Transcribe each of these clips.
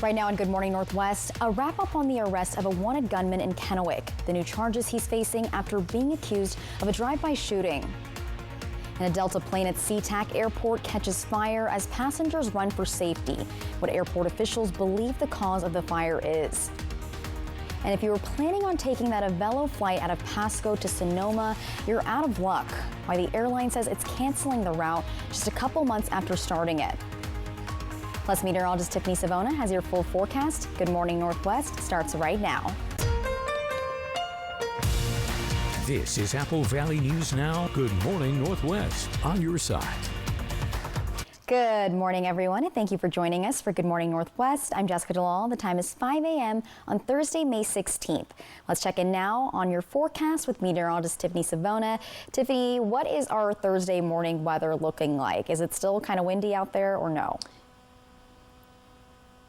Right now on Good Morning Northwest, a wrap-up on the arrest of a wanted gunman in Kennewick. The new charges he's facing after being accused of a drive-by shooting. And a Delta plane at SeaTac Airport catches fire as passengers run for safety. What airport officials believe the cause of the fire is. And if you were planning on taking that Avelo flight out of Pasco to Sonoma, you're out of luck. Why the airline says it's canceling the route just a couple months after starting it. Plus, meteorologist Tiffany Savona has your full forecast. Good Morning Northwest starts right now. This is Apple Valley News Now. Good Morning Northwest on your side. Good morning, everyone, and thank you for joining us for Good Morning Northwest. I'm Jessica Dalal. The time is 5 a.m. on Thursday, May 16th. Let's check in now on your forecast with meteorologist Tiffany Savona. Tiffany, what is our Thursday morning weather looking like? Is it still kind of windy out there or no?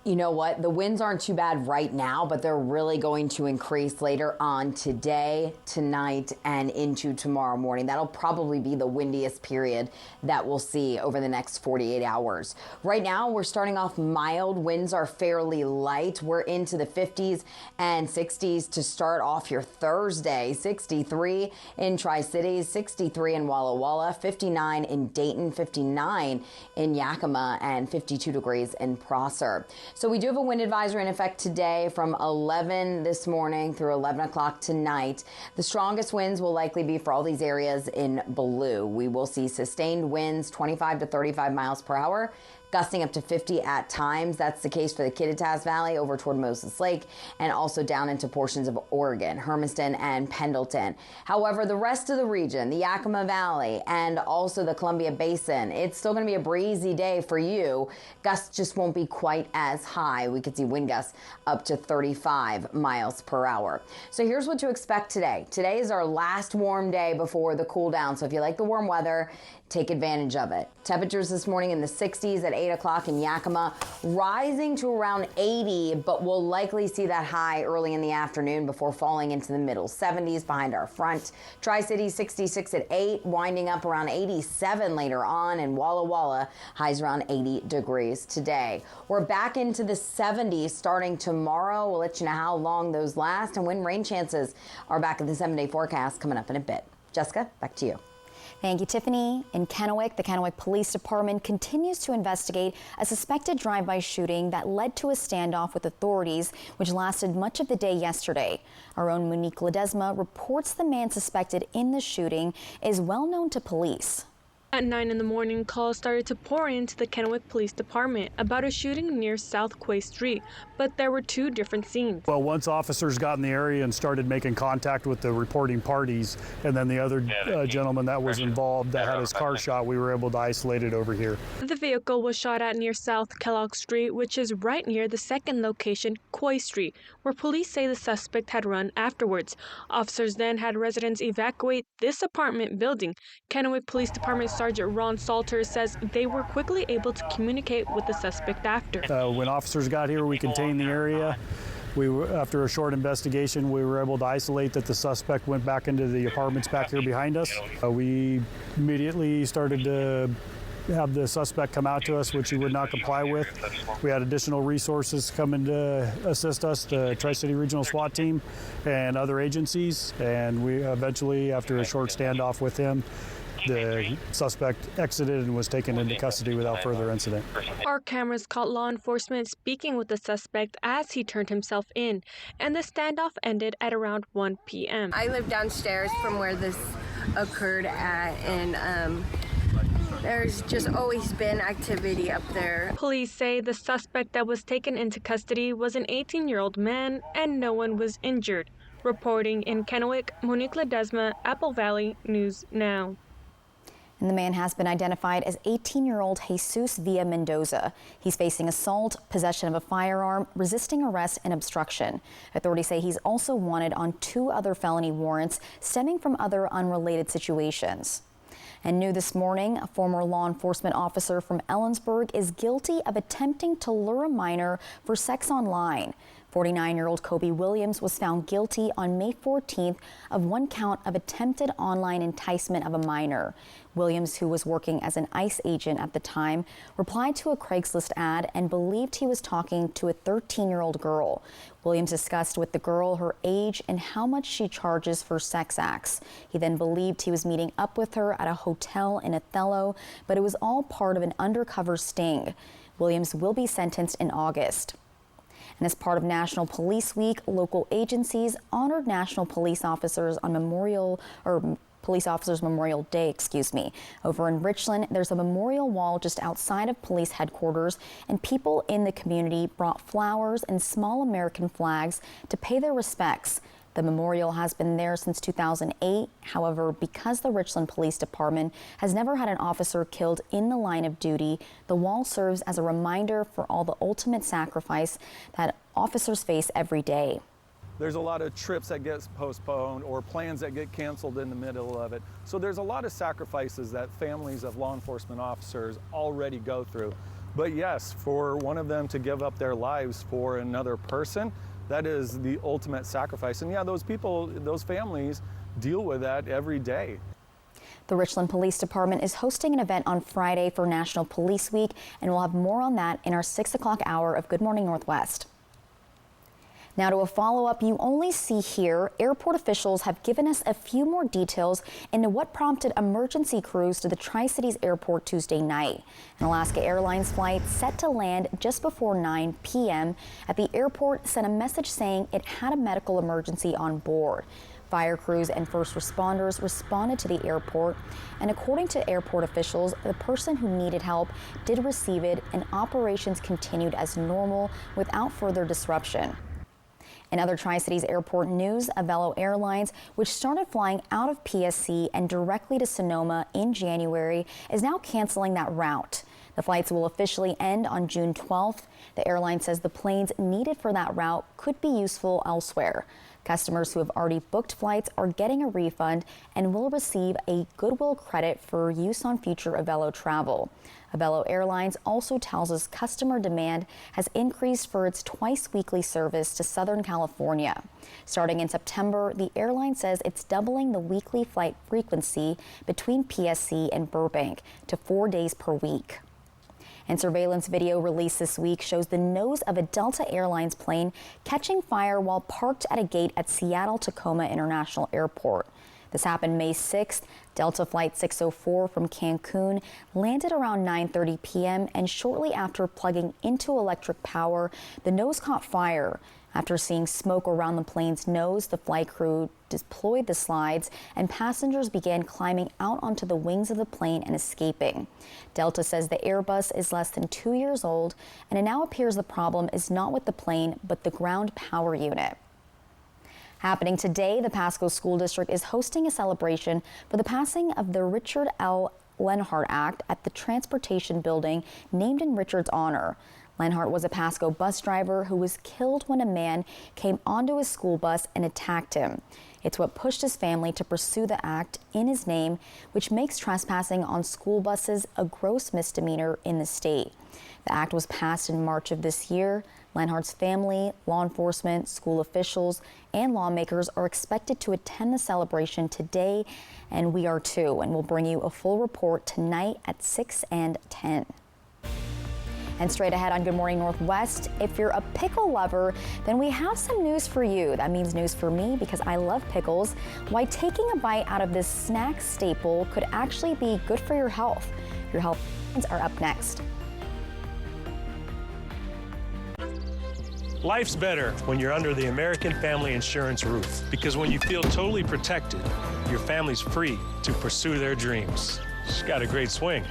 You know what? The winds aren't too bad right now, but they're really going to increase later on today, tonight, and into tomorrow morning. That'll probably be the windiest period that we'll see over the next 48 hours. Right now, we're starting off mild. Winds are fairly light. We're into the 50s and 60s to start off your Thursday. 63 in Tri-Cities, 63 in Walla Walla, 59 in Dayton, 59 in Yakima, and 52 degrees in Prosser. So we do have a wind advisory in effect today from 11 this morning through 11 o'clock tonight. The strongest winds will likely be for all these areas in blue. We will see sustained winds 25 to 35 miles per hour, gusting up to 50 at times. That's the case for the Kittitas Valley over toward Moses Lake and also down into portions of Oregon, Hermiston and Pendleton. However, the rest of the region, the Yakima Valley and also the Columbia Basin, it's still going to be a breezy day for you. Gusts just won't be quite as high. We could see wind gusts up to 35 miles per hour. So here's what to expect today. Today is our last warm day before the cool down. So if you like the warm weather, take advantage of it. Temperatures this morning in the 60s at 8 o'clock in Yakima, rising to around 80, but we'll likely see that high early in the afternoon before falling into the middle 70s behind our front. Tri-Cities 66 at 8, winding up around 87 later on, and Walla Walla highs around 80 degrees today. We're back into the 70s starting tomorrow. We'll let you know how long those last and when rain chances are back at the 7-day forecast coming up in a bit. Jessica, back to you. Thank you, Tiffany. In Kennewick, the Kennewick Police Department continues to investigate a suspected drive-by shooting that led to a standoff with authorities, which lasted much of the day yesterday. Our own Monique Ledesma reports the man suspected in the shooting is well known to police. At 9 in the morning, calls started to pour into the Kennewick Police Department about a shooting near South Quay Street, but there were two different scenes. Well, once officers got in the area and started making contact with the reporting parties, and then the other gentleman that was involved that had his car shot, we were able to isolate it over here. The vehicle was shot at near South Kellogg Street, which is right near the second location, Quay Street, where police say the suspect had run afterwards. Officers then had residents evacuate this apartment building. Kennewick Police Department Sergeant Ron Salter says they were quickly able to communicate with the suspect after. When officers got here, we contained the area. After a short investigation, we were able to isolate that the suspect went back into the apartments back here behind us. We immediately started to have the suspect come out to us, which he would not comply with. We had additional resources coming to assist us, the Tri-City Regional SWAT team and other agencies, and we eventually, after a short standoff with him, the suspect exited and was taken into custody without further incident. Our cameras caught law enforcement speaking with the suspect as he turned himself in, and the standoff ended at around 1 p.m. I live downstairs from where this occurred at, and there's just always been activity up there. Police say the suspect that was taken into custody was an 18-year-old man and no one was injured. Reporting in Kennewick, Monique Ledesma, Apple Valley News Now. And the man has been identified as 18-year-old Jesus Villa Mendoza. He's facing assault, possession of a firearm, resisting arrest, and obstruction. Authorities say he's also wanted on 2 other felony warrants stemming from other unrelated situations. And new this morning, a former law enforcement officer from Ellensburg is guilty of attempting to lure a minor for sex online. 49-year-old Kobe Williams was found guilty on May 14th of one count of attempted online enticement of a minor. Williams, who was working as an ICE agent at the time, replied to a Craigslist ad and believed he was talking to a 13-year-old girl. Williams discussed with the girl her age and how much she charges for sex acts. He then believed he was meeting up with her at a hotel in Othello, but it was all part of an undercover sting. Williams will be sentenced in August. And as part of National Police Week, local agencies honored National Police Officers on Police Officers Memorial Day, Over in Richland, there's a memorial wall just outside of police headquarters, and people in the community brought flowers and small American flags to pay their respects. The memorial has been there since 2008. However, because the Richland Police Department has never had an officer killed in the line of duty, the wall serves as a reminder for all the ultimate sacrifice that officers face every day. There's a lot of trips that get postponed or plans that get canceled in the middle of it. So there's a lot of sacrifices that families of law enforcement officers already go through. But yes, for one of them to give up their lives for another person, that is the ultimate sacrifice. And yeah, those people, those families deal with that every day. The Richland Police Department is hosting an event on Friday for National Police Week, and we'll have more on that in our 6 o'clock hour of Good Morning Northwest. Now to a follow-up you only see here, airport officials have given us a few more details into what prompted emergency crews to the Tri-Cities Airport Tuesday night. An Alaska Airlines flight set to land just before 9 p.m. at the airport sent a message saying it had a medical emergency on board. Fire crews and first responders responded to the airport, and according to airport officials, the person who needed help did receive it, and operations continued as normal without further disruption. In other Tri-Cities Airport news, Avelo Airlines, which started flying out of PSC and directly to Sonoma in January, is now canceling that route. The flights will officially end on June 12th. The airline says the planes needed for that route could be useful elsewhere. Customers who have already booked flights are getting a refund and will receive a goodwill credit for use on future Avelo travel. Avelo Airlines also tells us customer demand has increased for its twice-weekly service to Southern California. Starting in September, the airline says it's doubling the weekly flight frequency between PSC and Burbank to 4 days per week. And surveillance video released this week shows the nose of a Delta Airlines plane catching fire while parked at a gate at Seattle-Tacoma International Airport. This happened May 6th. Delta Flight 604 from Cancun landed around 9:30 p.m. and shortly after plugging into electric power, the nose caught fire. After seeing smoke around the plane's nose, the flight crew deployed the slides and passengers began climbing out onto the wings of the plane and escaping. Delta says the Airbus is less than 2 years old, and it now appears the problem is not with the plane but the ground power unit. Happening today, the Pasco School District is hosting a celebration for the passing of the Richard L. Lenhart Act at the Transportation Building named in Richard's honor. Lenhart was a Pasco bus driver who was killed when a man came onto his school bus and attacked him. It's what pushed his family to pursue the act in his name, which makes trespassing on school buses a gross misdemeanor in the state. The act was passed in March of this year. Lenhart's family, law enforcement, school officials, and lawmakers are expected to attend the celebration today, and we are too, and we'll bring you a full report tonight at 6 and 10. And straight ahead on Good Morning Northwest, if you're a pickle lover, then we have some news for you. That means news for me because I love pickles. Why taking a bite out of this snack staple could actually be good for your health. Your health are up next. Life's better when you're under the American Family Insurance roof, because when you feel totally protected, your family's free to pursue their dreams. She's got a great swing.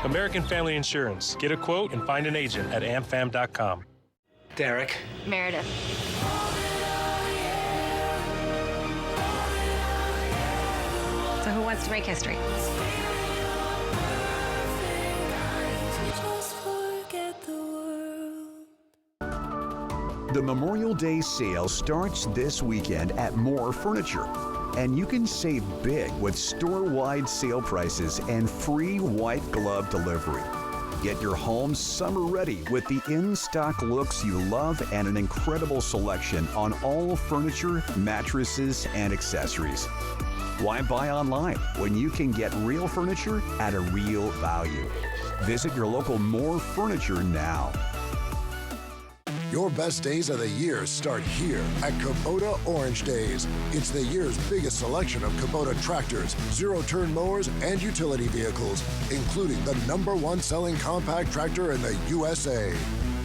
American Family Insurance. Get a quote and find an agent at amfam.com. Derek. Meredith. So who wants to make history? The Memorial Day sale starts this weekend at Moore Furniture, and you can save big with store-wide sale prices and free white glove delivery. Get your home summer ready with the in-stock looks you love and an incredible selection on all furniture, mattresses, and accessories. Why buy online when you can get real furniture at a real value? Visit your local More Furniture now. Your best days of the year start here at Kubota Orange Days. It's the year's biggest selection of Kubota tractors, zero-turn mowers, and utility vehicles, including the #1 selling compact tractor in the USA.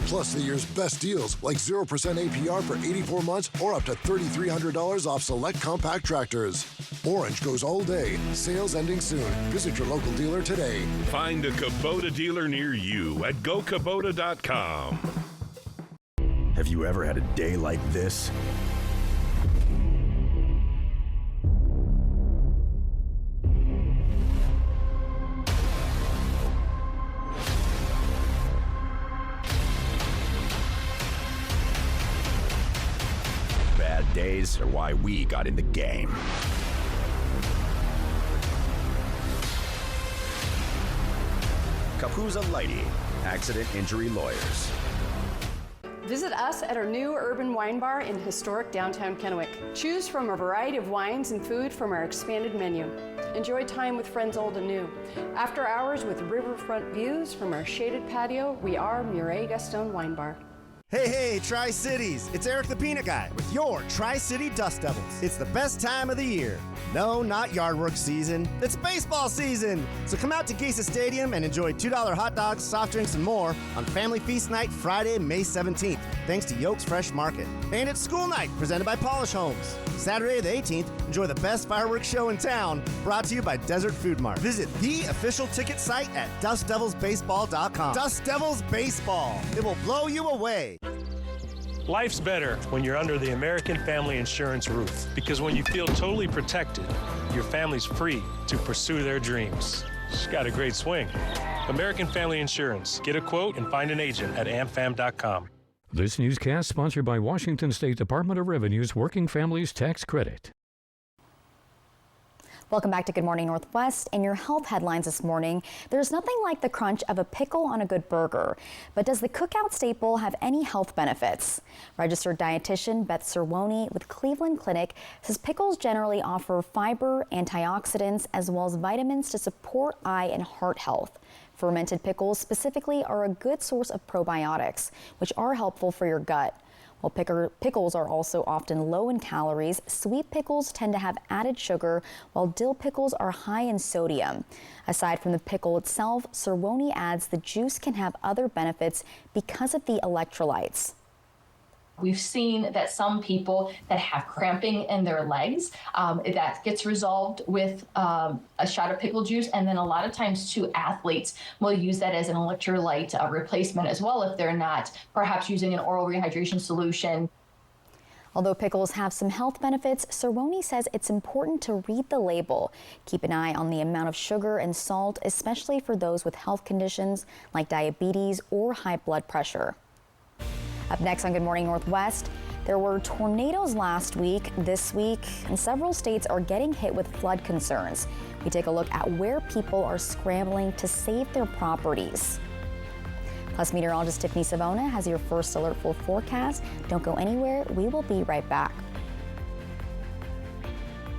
Plus the year's best deals, like 0% APR for 84 months or up to $3,300 off select compact tractors. Orange goes all day. Sales ending soon. Visit your local dealer today. Find a Kubota dealer near you at gokubota.com. Have you ever had a day like this? Bad days are why we got in the game. Kapuza Lighty, Accident Injury Lawyers. Visit us at our new urban wine bar in historic downtown Kennewick. Choose from a variety of wines and food from our expanded menu. Enjoy time with friends old and new. After hours with riverfront views from our shaded patio, we are Murray Gaston Wine Bar. Hey, Tri-Cities! It's Eric the Peanut Guy with your Tri-City Dust Devils. It's the best time of the year. No, not yard work season. It's baseball season! So come out to Geisa Stadium and enjoy $2 hot dogs, soft drinks, and more on Family Feast Night Friday, May 17th, thanks to Yoke's Fresh Market. And it's School Night, presented by Polish Homes. Saturday the 18th, enjoy the best fireworks show in town, brought to you by Desert Food Mart. Visit the official ticket site at DustDevilsBaseball.com. Dust Devils Baseball. It will blow you away. Life's better when you're under the American Family Insurance roof, because when you feel totally protected, your family's free to pursue their dreams. She's got a great swing. American Family Insurance. Get a quote and find an agent at amfam.com. This newscast sponsored by Washington State Department of Revenue's Working Families Tax Credit. Welcome back to Good Morning Northwest. In your health headlines this morning, there's nothing like the crunch of a pickle on a good burger. But does the cookout staple have any health benefits? Registered dietitian Beth Cerwoni with Cleveland Clinic says pickles generally offer fiber, antioxidants, as well as vitamins to support eye and heart health. Fermented pickles specifically are a good source of probiotics, which are helpful for your gut. While pickles are also often low in calories, sweet pickles tend to have added sugar, while dill pickles are high in sodium. Aside from the pickle itself, Cerwoni adds the juice can have other benefits because of the electrolytes. We've seen that some people that have cramping in their legs, that gets resolved with a shot of pickle juice. And then a lot of times too, athletes will use that as an electrolyte replacement as well if they're not perhaps using an oral rehydration solution. Although pickles have some health benefits, Cerwoni says it's important to read the label. Keep an eye on the amount of sugar and salt, especially for those with health conditions like diabetes or high blood pressure. Up next on Good Morning Northwest, there were tornadoes last week, this week, and several states are getting hit with flood concerns. We take a look at where people are scrambling to save their properties. Plus, meteorologist Tiffany Savona has your first alert full forecast. Don't go anywhere. We will be right back.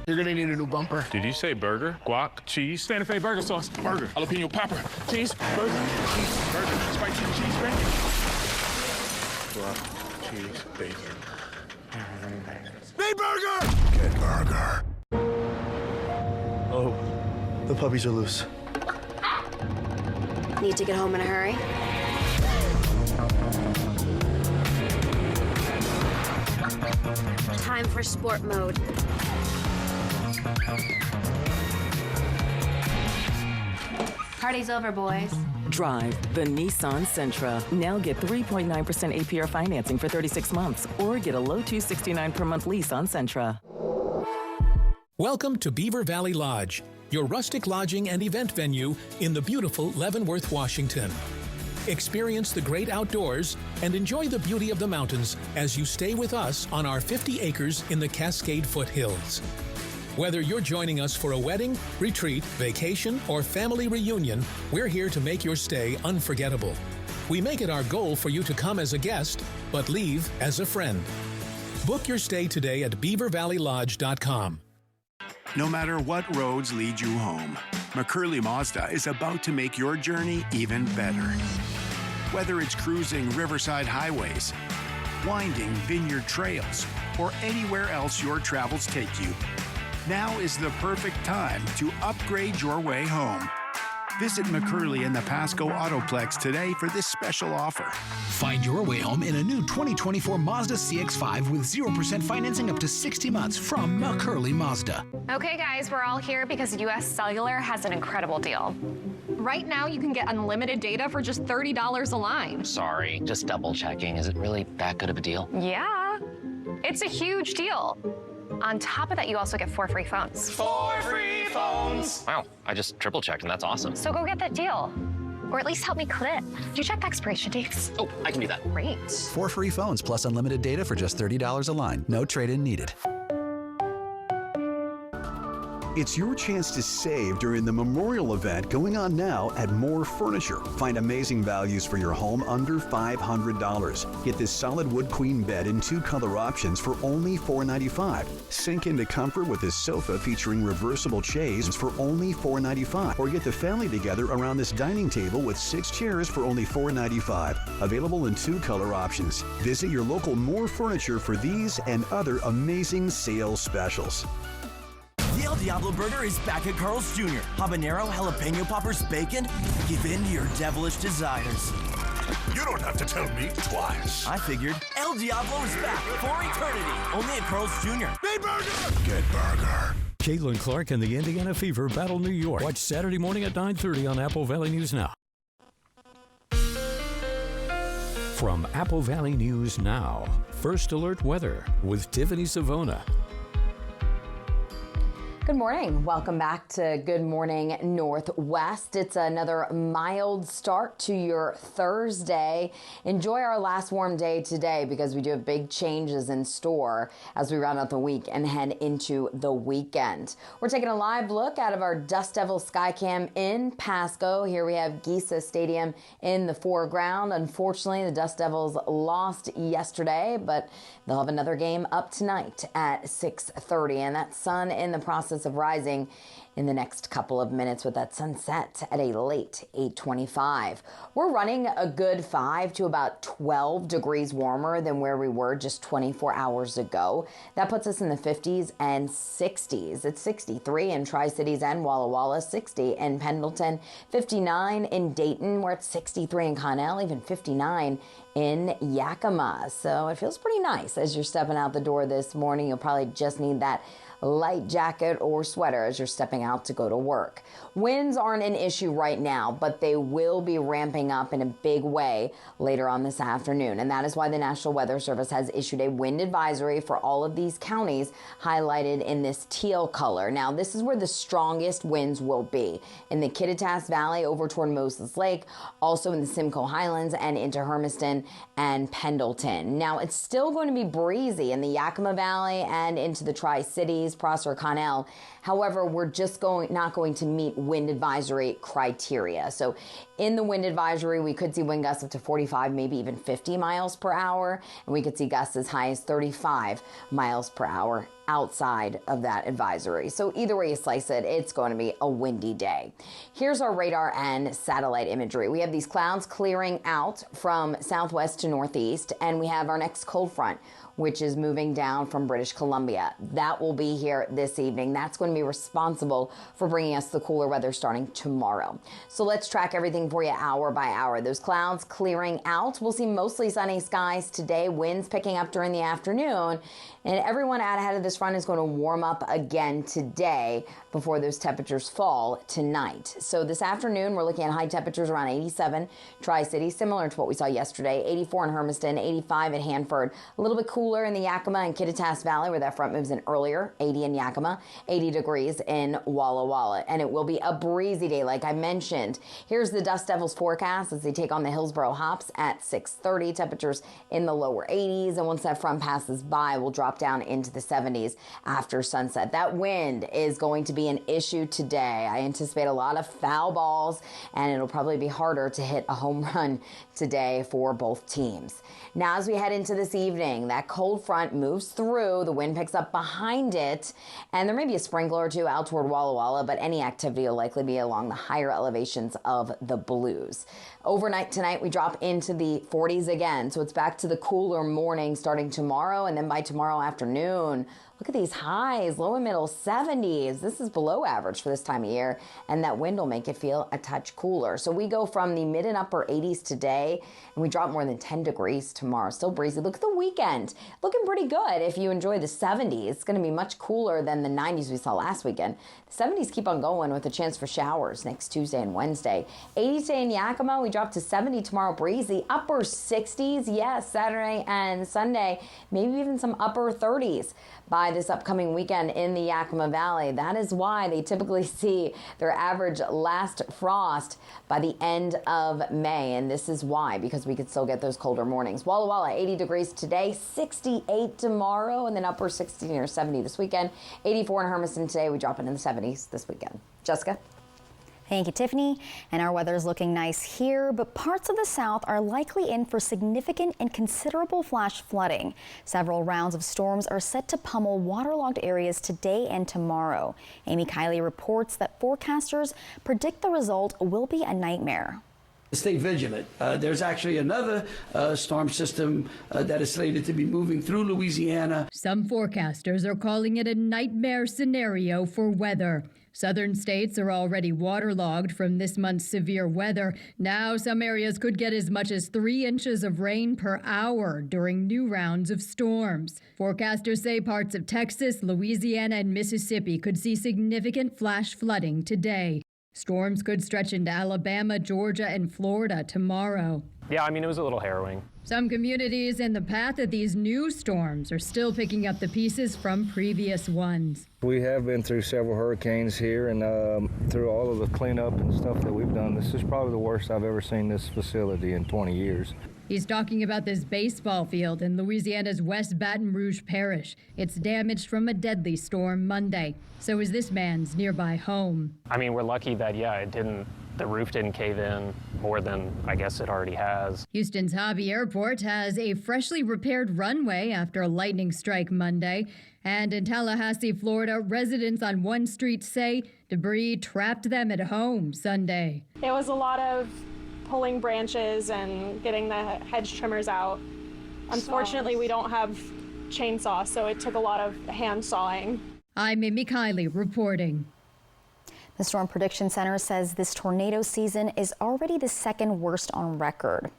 You're gonna need a new bumper. Did you say burger, guac, cheese, Santa Fe burger sauce, burger, jalapeno pepper, cheese, burger, spicy cheese, bacon. Guac, cheese, bacon. Speed burger! Get burger. Oh, the puppies are loose. Need to get home in a hurry? Time for sport mode. Party's over, boys. Drive the Nissan Sentra. Now get 3.9% APR financing for 36 months or get a low $269 per month lease on Sentra. Welcome to Beaver Valley Lodge, your rustic lodging and event venue in the beautiful Leavenworth, Washington. Experience the great outdoors and enjoy the beauty of the mountains as you stay with us on our 50 acres in the Cascade Foothills. Whether you're joining us for a wedding, retreat, vacation, or family reunion, we're here to make your stay unforgettable. We make it our goal for you to come as a guest, but leave as a friend. Book your stay today at beavervalleylodge.com. No matter what roads lead you home, McCurley Mazda is about to make your journey even better. Whether it's cruising riverside highways, winding vineyard trails, or anywhere else your travels take you, now is the perfect time to upgrade your way home. Visit McCurley in the Pasco Autoplex today for this special offer. Find your way home in a new 2024 Mazda CX-5 with 0% financing up to 60 months from McCurley Mazda. Okay, guys, we're all here because US Cellular has an incredible deal. Right now, you can get unlimited data for just $30 a line. Sorry, just double checking. Is it really that good of a deal? Yeah, it's a huge deal. On top of that, you also get 4 free phones. 4 free phones! Wow, I just triple checked and that's awesome. So go get that deal. Or at least help me clip. Do you check the expiration dates? Oh, I can do that. Great. 4 free phones plus unlimited data for just $30 a line. No trade-in needed. It's your chance to save during the memorial event going on now at More Furniture. Find amazing values for your home under $500. Get this solid wood queen bed in 2 color options for only $495. Sink into comfort with this sofa featuring reversible chaise for only $495. Or get the family together around this dining table with 6 chairs for only $495. Available in 2 color options. Visit your local More Furniture for these and other amazing sales specials. The El Diablo Burger is back at Carl's Jr. Habanero, jalapeno poppers, bacon. Give in to your devilish desires. You don't have to tell me twice. I figured El Diablo is back for eternity. Only at Carl's Jr. Big burger! Good burger. Caitlin Clark and the Indiana Fever battle New York. Watch Saturday morning at 9:30 on Apple Valley News Now. From Apple Valley News Now, First Alert Weather with Tiffany Savona. Good morning. Welcome back to Good Morning Northwest. It's another mild start to your Thursday. Enjoy our last warm day today because we do have big changes in store as we round out the week and head into the weekend. We're taking a live look out of our Dust Devil Skycam in Pasco. Here we have Giesa Stadium in the foreground. Unfortunately, the Dust Devils lost yesterday, but they'll have another game up tonight at 6:30, and that sun in the process of rising in the next couple of minutes with that sunset at a late 8:25. We're running a good 5 to about 12 degrees warmer than where we were just 24 hours ago. That puts us in the 50s and 60s. It's 63 in Tri-Cities and Walla Walla, 60 in Pendleton, 59 in Dayton. We're at 63 in Connell, even 59 in Yakima. So it feels pretty nice as you're stepping out the door this morning. You'll probably just need that light jacket or sweater as you're stepping out to go to work. Winds aren't an issue right now, but they will be ramping up in a big way later on this afternoon. And that is why the National Weather Service has issued a wind advisory for all of these counties highlighted in this teal color. Now, this is where the strongest winds will be in the Kittitas Valley over toward Moses Lake, also in the Simcoe Highlands and into Hermiston and Pendleton. Now, it's still going to be breezy in the Yakima Valley and into the Tri-Cities, Prosser, Connell. However, we're just not going to meet wind advisory criteria. So in the wind advisory, we could see wind gusts up to 45, maybe even 50 miles per hour. And we could see gusts as high as 35 miles per hour outside of that advisory. So either way you slice it, it's going to be a windy day. Here's our radar and satellite imagery. We have these clouds clearing out from southwest to northeast, and we have our next cold front, which is moving down from British Columbia. That will be here this evening. That's going to be responsible for bringing us the cooler weather starting tomorrow. So let's track everything for you hour by hour. Those clouds clearing out. We'll see mostly sunny skies today, winds picking up during the afternoon, and everyone out ahead of this front is going to warm up again today before those temperatures fall tonight. So this afternoon, we're looking at high temperatures around 87, Tri-City, similar to what we saw yesterday, 84 in Hermiston, 85 at Hanford, a little bit cooler in the Yakima and Kittitas Valley where that front moves in earlier, 80 in Yakima, 80 degrees in Walla Walla. And it will be a breezy day, like I mentioned. Here's the dust Dust Devils forecast as they take on the Hillsboro Hops at 6:30. Temperatures in the lower 80s, and once that front passes by, we'll drop down into the 70s after sunset. That wind is going to be an issue today. I anticipate a lot of foul balls, and it'll probably be harder to hit a home run today for both teams. Now, as we head into this evening, that cold front moves through. The wind picks up behind it, and there may be a sprinkler or two out toward Walla Walla, but any activity will likely be along the higher elevations of the Blues. Overnight tonight, we drop into the 40s again, so it's back to the cooler morning starting tomorrow, and then by tomorrow afternoon, look at these highs, low and middle 70s. This is below average for this time of year, and that wind will make it feel a touch cooler. So we go from the mid and upper 80s today, and we drop more than 10 degrees tomorrow. Still breezy. Look at the weekend. Looking pretty good if you enjoy the 70s. It's going to be much cooler than the 90s we saw last weekend. The 70s keep on going with a chance for showers next Tuesday and Wednesday. 80s today in Yakima. We drop to 70 tomorrow, breezy. Upper 60s, yes, Saturday and Sunday. Maybe even some upper 30s by this upcoming weekend in the Yakima Valley. That is why they typically see their average last frost by the end of May. And this is why, because we could still get those colder mornings. Walla Walla, 80 degrees today, 68 tomorrow, and then upper 60 or 70 this weekend. 84 in Hermiston today. We drop into the 70s this weekend. Jessica? Thank you, Tiffany. And our weather is looking nice here, but parts of the south are likely in for significant and considerable flash flooding. Several rounds of storms are set to pummel waterlogged areas today and tomorrow. Amy Kiley reports that forecasters predict the result will be a nightmare. Stay vigilant. There's actually another storm system that is slated to be moving through Louisiana. Some forecasters are calling it a nightmare scenario for weather. Southern states are already waterlogged from this month's severe weather. Now some areas could get as much as 3 inches of rain per hour during new rounds of storms. Forecasters say parts of Texas, Louisiana, and Mississippi could see significant flash flooding today. Storms could stretch into Alabama, Georgia, and Florida tomorrow. Yeah, I mean, it was a little harrowing. Some communities in the path of these new storms are still picking up the pieces from previous ones. We have been through several hurricanes here, and through all of the cleanup and stuff that we've done, this is probably the worst I've ever seen this facility in 20 years. He's talking about this baseball field in Louisiana's West Baton Rouge Parish. It's damaged from a deadly storm Monday. So is this man's nearby home. I mean, we're lucky that, the roof didn't cave in more than I guess it already has. Houston's Hobby Airport has a freshly repaired runway after a lightning strike Monday. And in Tallahassee, Florida, residents on one street say debris trapped them at home Sunday. It was a lot of pulling branches and getting the hedge trimmers out. Unfortunately, we don't have chainsaws, so it took a lot of hand sawing. I'm Amy Kiley reporting. The Storm Prediction Center says this tornado season is already the second worst on record.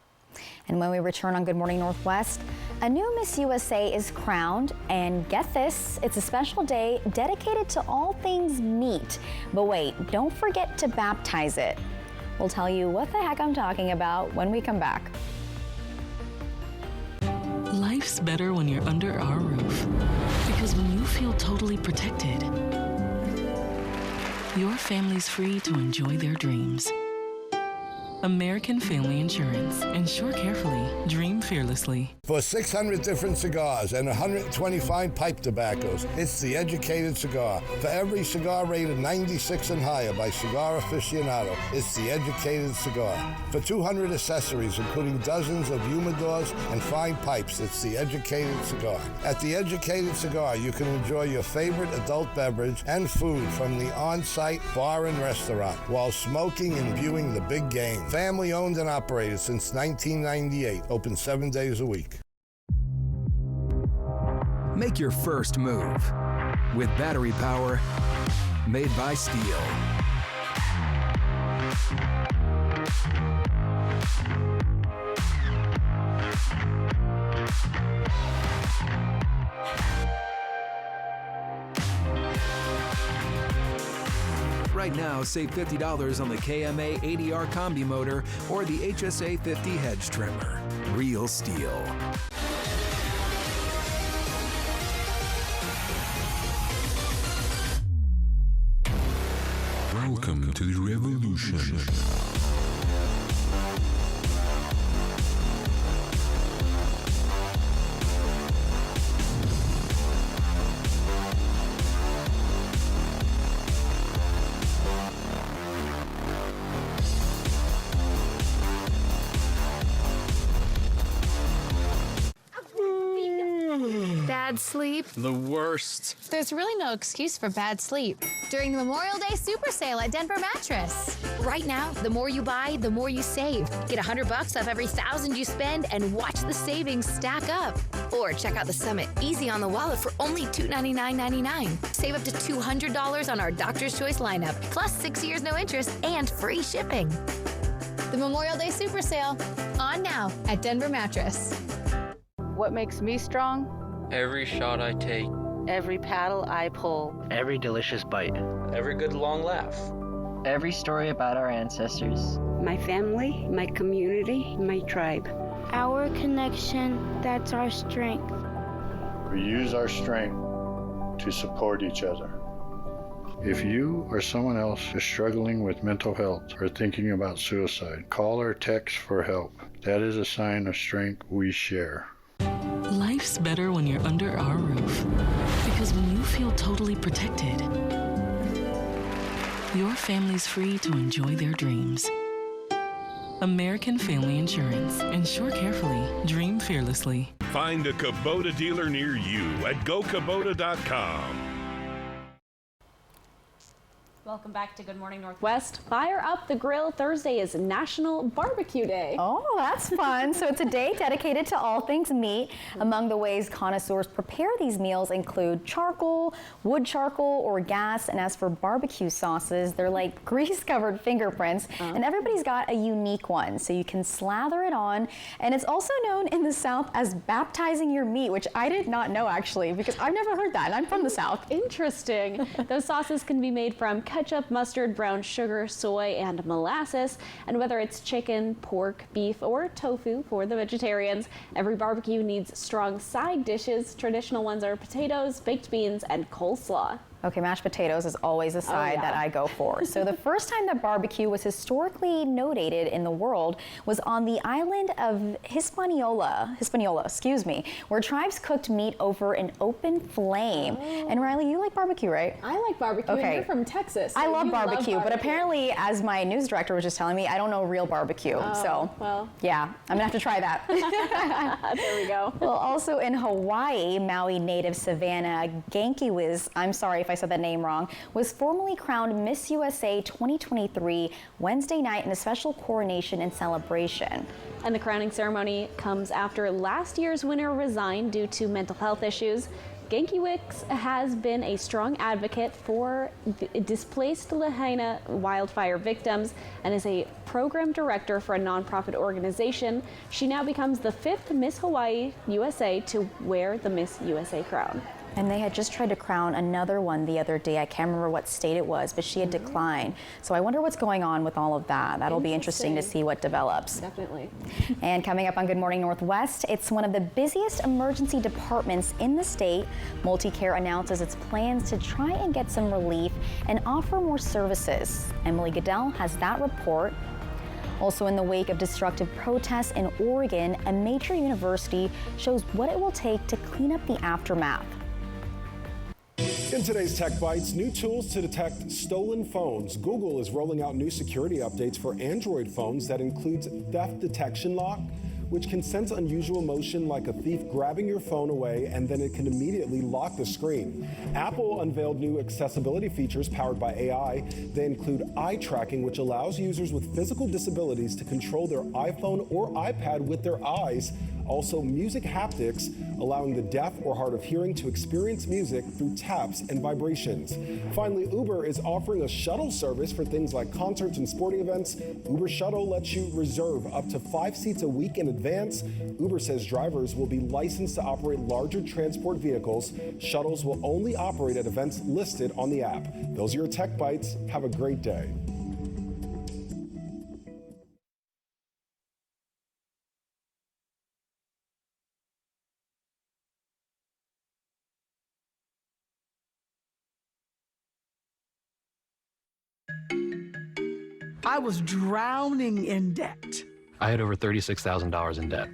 And when we return on Good Morning Northwest, a new Miss USA is crowned, and get this, it's a special day dedicated to all things meat. But wait, don't forget to baptize it. We'll tell you what the heck I'm talking about when we come back. Life's better when you're under our roof. Because when you feel totally protected, your family's free to enjoy their dreams. American Family Insurance. Insure carefully. Dream fearlessly. For 600 different cigars and 125 pipe tobaccos, it's The Educated Cigar. For every cigar rated 96 and higher by Cigar Aficionado, it's The Educated Cigar. For 200 accessories, including dozens of humidors and fine pipes, it's The Educated Cigar. At The Educated Cigar, you can enjoy your favorite adult beverage and food from the on-site bar and restaurant while smoking and viewing the big game. Family owned and operated since 1998. Open 7 days a week. Make your first move with battery power made by Steel. Right now, save $50 on the KMA 80R Combi motor or the HSA 50 hedge trimmer. Real Steel. Welcome to the revolution. Bad sleep? The worst. There's really no excuse for bad sleep during the Memorial Day Super Sale at Denver Mattress. Right now, the more you buy, the more you save. Get $100 off every $1,000 you spend and watch the savings stack up. Or check out the Summit Easy on the Wallet for only $299.99. Save up to $200 on our Doctor's Choice lineup, plus 6 years no interest and free shipping. The Memorial Day Super Sale, on now at Denver Mattress. What makes me strong? Every shot I take. Every paddle I pull. Every delicious bite. Every good long laugh. Every story about our ancestors. My family, my community, my tribe. Our connection, that's our strength. We use our strength to support each other. If you or someone else is struggling with mental health or thinking about suicide, call or text for help. That is a sign of strength we share. Life's better when you're under our roof. Because when you feel totally protected, your family's free to enjoy their dreams. American Family Insurance. Insure carefully. Dream fearlessly. Find a Kubota dealer near you at GoKubota.com. Welcome back to Good Morning Northwest. Fire up the grill. Thursday is National Barbecue Day. Oh, that's fun. So it's a day dedicated to all things meat. Among the ways connoisseurs prepare these meals include charcoal, wood charcoal, or gas. And as for barbecue sauces, they're like grease-covered fingerprints. And everybody's got a unique one. So you can slather it on. And it's also known in the South as baptizing your meat, which I did not know actually, because I've never heard that. And I'm from the South. Interesting. Those sauces can be made from ketchup, mustard, brown sugar, soy, and molasses. And whether it's chicken, pork, beef, or tofu for the vegetarians, every barbecue needs strong side dishes. Traditional ones are potatoes, baked beans, and coleslaw. Okay, mashed potatoes is always a side that I go for. So the first time that barbecue was historically notated in the world was on the island of Hispaniola, where tribes cooked meat over an open flame. And Riley, you like barbecue, right? I like barbecue, and you're from Texas. So I love barbecue, but apparently, as my news director was just telling me, I don't know real barbecue. So, well, yeah, I'm gonna have to try that. There we go. Well, also in Hawaii, Maui native Savannah Gankiwiz, I'm sorry if I said that name wrong, was formally crowned Miss USA 2023 Wednesday night in a special coronation and celebration. And the crowning ceremony comes after last year's winner resigned due to mental health issues. Gankiwiz has been a strong advocate for displaced Lahaina wildfire victims and is a program director for a nonprofit organization. She now becomes the 5th Miss Hawaii USA to wear the Miss USA crown. And they had just tried to crown another one the other day. I can't remember what state it was, but she had declined. So I wonder what's going on with all of that. That'll be interesting to see what develops. Definitely. And coming up on Good Morning Northwest, it's one of the busiest emergency departments in the state. Multicare announces its plans to try and get some relief and offer more services. Emily Goodell has that report. Also, in the wake of destructive protests in Oregon, a major university shows what it will take to clean up the aftermath. In today's Tech Bites, new tools to detect stolen phones. Google is rolling out new security updates for Android phones that includes theft detection lock, which can sense unusual motion like a thief grabbing your phone away, and then it can immediately lock the screen. Apple unveiled new accessibility features powered by AI. They include eye tracking, which allows users with physical disabilities to control their iPhone or iPad with their eyes. Also, music haptics, allowing the deaf or hard of hearing to experience music through taps and vibrations. Finally, Uber is offering a shuttle service for things like concerts and sporting events. Uber Shuttle lets you reserve up to 5 seats a week in advance. Uber says drivers will be licensed to operate larger transport vehicles. Shuttles will only operate at events listed on the app. Those are your Tech Bites. Have a great day. I was drowning in debt. I had over $36,000 in debt.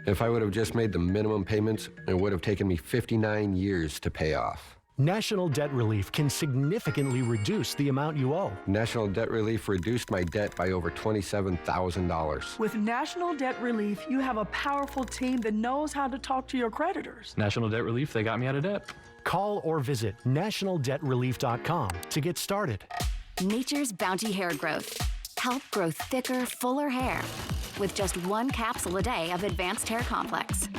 If I would have just made the minimum payments, it would have taken me 59 years to pay off. National Debt Relief can significantly reduce the amount you owe. National Debt Relief reduced my debt by over $27,000. With National Debt Relief, you have a powerful team that knows how to talk to your creditors. National Debt Relief, they got me out of debt. Call or visit nationaldebtrelief.com to get started. Nature's Bounty Hair Growth. Help grow thicker, fuller hair with just 1 capsule a day of Advanced Hair Complex.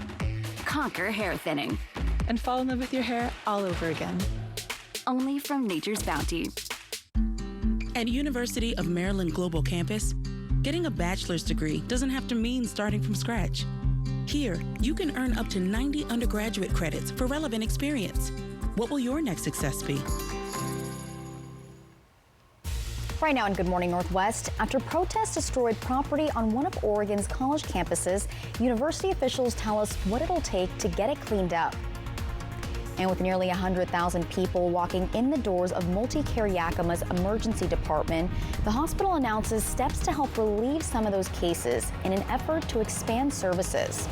Conquer hair thinning. And fall in love with your hair all over again. Only from Nature's Bounty. At University of Maryland Global Campus, getting a bachelor's degree doesn't have to mean starting from scratch. Here, you can earn up to 90 undergraduate credits for relevant experience. What will your next success be? Right now in Good Morning Northwest, after protests destroyed property on one of Oregon's college campuses, university officials tell us what it'll take to get it cleaned up. And with nearly 100,000 people walking in the doors of Multicare Yakima's emergency department, the hospital announces steps to help relieve some of those cases in an effort to expand services.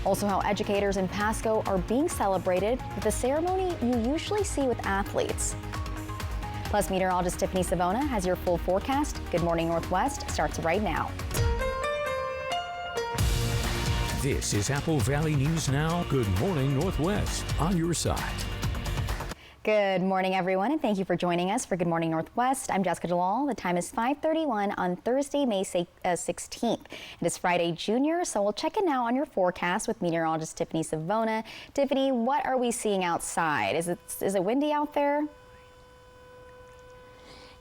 Also, how educators in Pasco are being celebrated with a ceremony you usually see with athletes. Plus, meteorologist Tiffany Savona has your full forecast. Good Morning Northwest starts right now. This is Apple Valley News Now. Good Morning Northwest on your side. Good morning, everyone, and thank you for joining us for Good Morning Northwest. I'm Jessica Jalal. The time is 5:31 on Thursday, May 16th. It is Friday, Junior, so we'll check in now on your forecast with meteorologist Tiffany Savona. Tiffany, what are we seeing outside? Is it windy out there?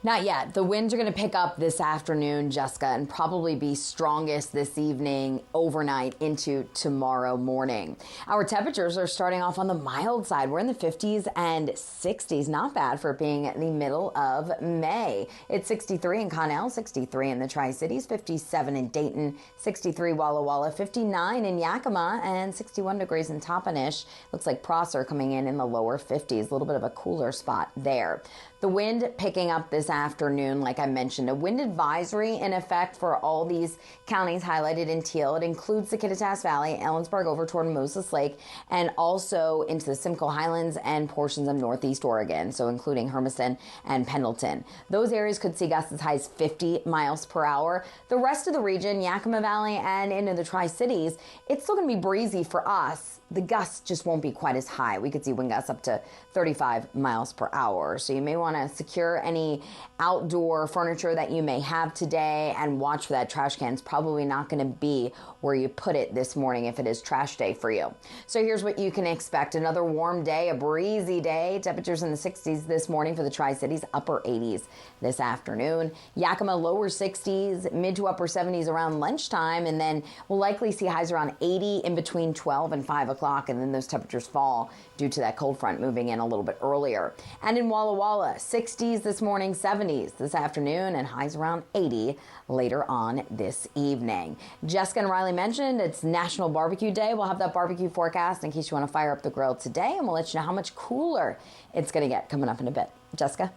Not yet. The winds are going to pick up this afternoon, Jessica, and probably be strongest this evening, overnight into tomorrow morning. Our temperatures are starting off on the mild side. We're in the 50s and 60s. Not bad for being the middle of May. It's 63 in Connell, 63 in the Tri-Cities, 57 in Dayton, 63 Walla Walla, 59 in Yakima, and 61 degrees in Toppenish. Looks like Prosser coming in the lower 50s. A little bit of a cooler spot there. The wind picking up this afternoon, like I mentioned, a wind advisory in effect for all these counties highlighted in teal. It includes the Kittitas Valley, Ellensburg over toward Moses Lake, and also into the Simcoe Highlands and portions of Northeast Oregon, so including Hermiston and Pendleton. Those areas could see gusts as high as 50 miles per hour. The rest of the region, Yakima Valley and into the Tri-Cities, it's still going to be breezy for us. The gusts just won't be quite as high. We could see wind gusts up to 35 miles per hour. So you may want to secure any outdoor furniture that you may have today and watch for that trash can. It's probably not going to be where you put it this morning if it is trash day for you. So here's what you can expect. Another warm day, a breezy day. Temperatures in the 60s this morning for the Tri-Cities, upper 80s this afternoon. Yakima, lower 60s, mid to upper 70s around lunchtime, and then we'll likely see highs around 80 in between 12 and 5 o'clock, and then those temperatures fall due to that cold front moving in a little bit earlier. And in Walla Walla, 60s this morning, 70s this afternoon, and highs around 80 later on this evening. Jessica and Riley mentioned it's National Barbecue Day. We'll have that barbecue forecast in case you want to fire up the grill today, and we'll let you know how much cooler it's going to get coming up in a bit. Jessica?